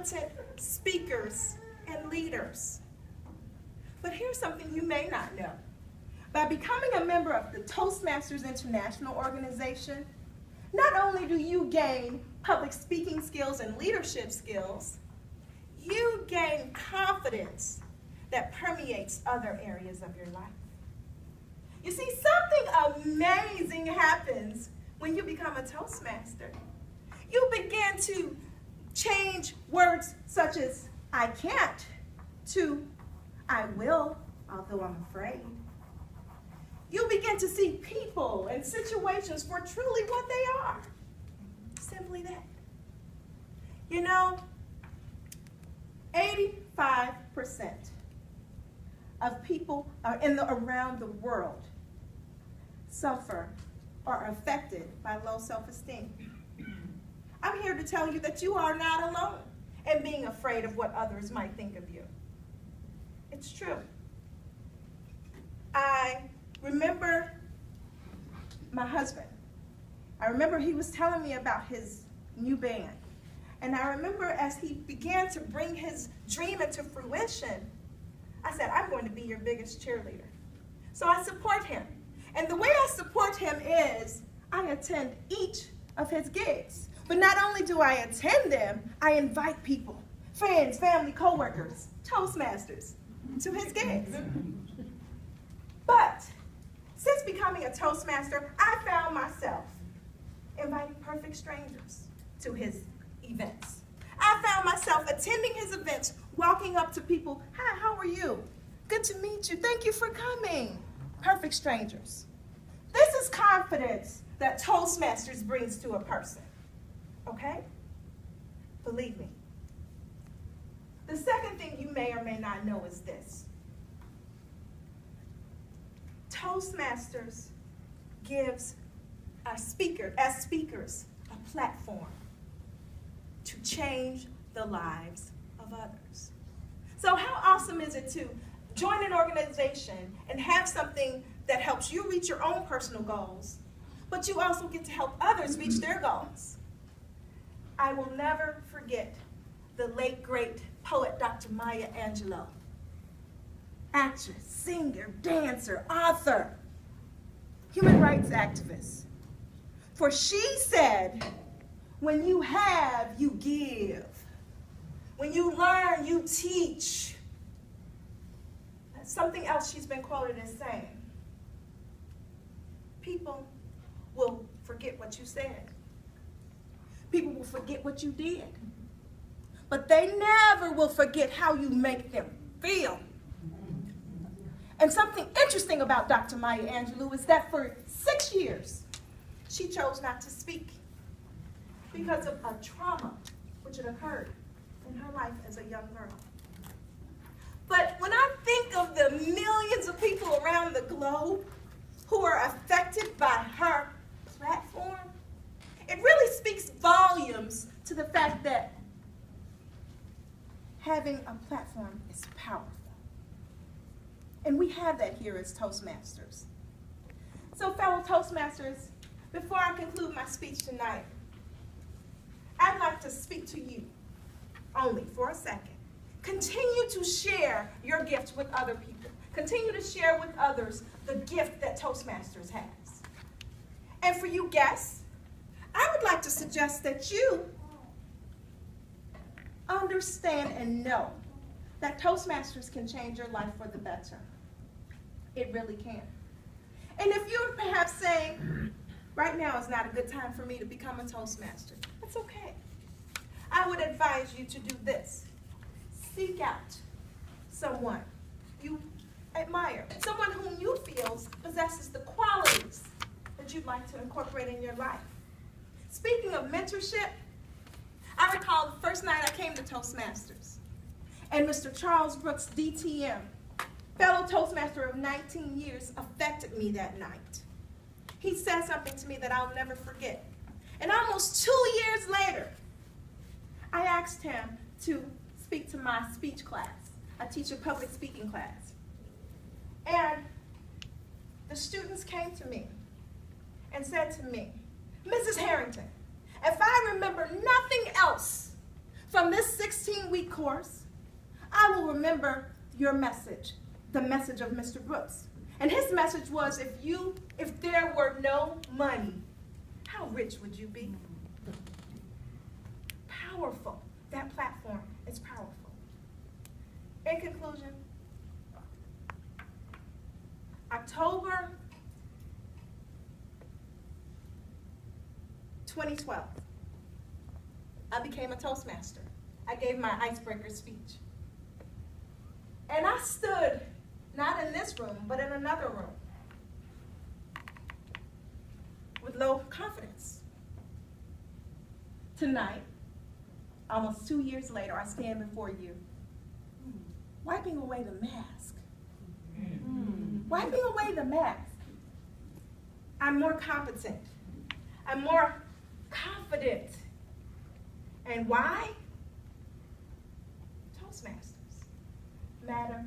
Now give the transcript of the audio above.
talented speakers and leaders. But here's something you may not know. By becoming a member of the Toastmasters International organization, not only do you gain public speaking skills and leadership skills, you gain confidence that permeates other areas of your life. You see, something amazing happens when you become a Toastmaster. You begin to change words such as I can't to I will, although I'm afraid. You begin to see people and situations for truly what they are. Simply that. You know, 85% of people around the world suffer or are affected by low self-esteem. I'm here to tell you that you are not alone in being afraid of what others might think of you. It's true. I remember my husband. I remember he was telling me about his new band. And I remember as he began to bring his dream into fruition, I said, I'm going to be your biggest cheerleader. So I support him. And the way I support him is I attend each of his gigs. But not only do I attend them, I invite people, friends, family, coworkers, Toastmasters, to his gigs. But since becoming a Toastmaster, I found myself inviting perfect strangers to his events. I found myself attending his events, walking up to people, hi, how are you? Good to meet you. Thank you for coming. Perfect strangers. This is confidence that Toastmasters brings to a person. Okay? Believe me. The second thing you may or may not know is this. Toastmasters gives as speakers a platform to change the lives of others. So how awesome is it to join an organization and have something that helps you reach your own personal goals, but you also get to help others reach their goals? I will never forget the late, great poet, Dr. Maya Angelou. Actress, singer, dancer, author, human rights activist. For she said, when you have, you give. When you learn, you teach. That's something else she's been quoted as saying. People will forget what you said. People will forget what you did. But they never will forget how you make them feel. And something interesting about Dr. Maya Angelou is that for 6 years, she chose not to speak because of a trauma which had occurred in her life as a young girl. But when I think of the millions of people around the globe who are affected by her platform, it really speaks volumes to the fact that having a platform is powerful. And we have that here as Toastmasters. So fellow Toastmasters, before I conclude my speech tonight, I'd like to speak to you only for a second. Continue to share your gift with other people. Continue to share with others the gift that Toastmasters has. And for you guests, I would like to suggest that you understand and know that Toastmasters can change your life for the better. It really can. And if you're perhaps saying, right now is not a good time for me to become a Toastmaster, that's okay. I would advise you to do this. Seek out someone you admire, someone whom you feel possesses the qualities that you'd like to incorporate in your life. Speaking of mentorship, I recall the first night I came to Toastmasters, and Mr. Charles Brooks, DTM, fellow Toastmaster of 19 years, affected me that night. He said something to me that I'll never forget. And almost 2 years later, I asked him to speak to my speech class. I teach a public speaking class. And the students came to me and said to me, Mrs. Harrington, if I remember nothing else From this 16-week course, I will remember your message, the message of Mr. Brooks. And his message was, if there were no money, how rich would you be? Powerful. That platform is powerful. In conclusion, October 2012, I became a Toastmaster. I gave my icebreaker speech. And I stood, not in this room, but in another room, with low confidence. Tonight, almost 2 years later, I stand before you, wiping away the mask. Wiping away the mask. I'm more competent. I'm more confident. And why? Toastmasters matter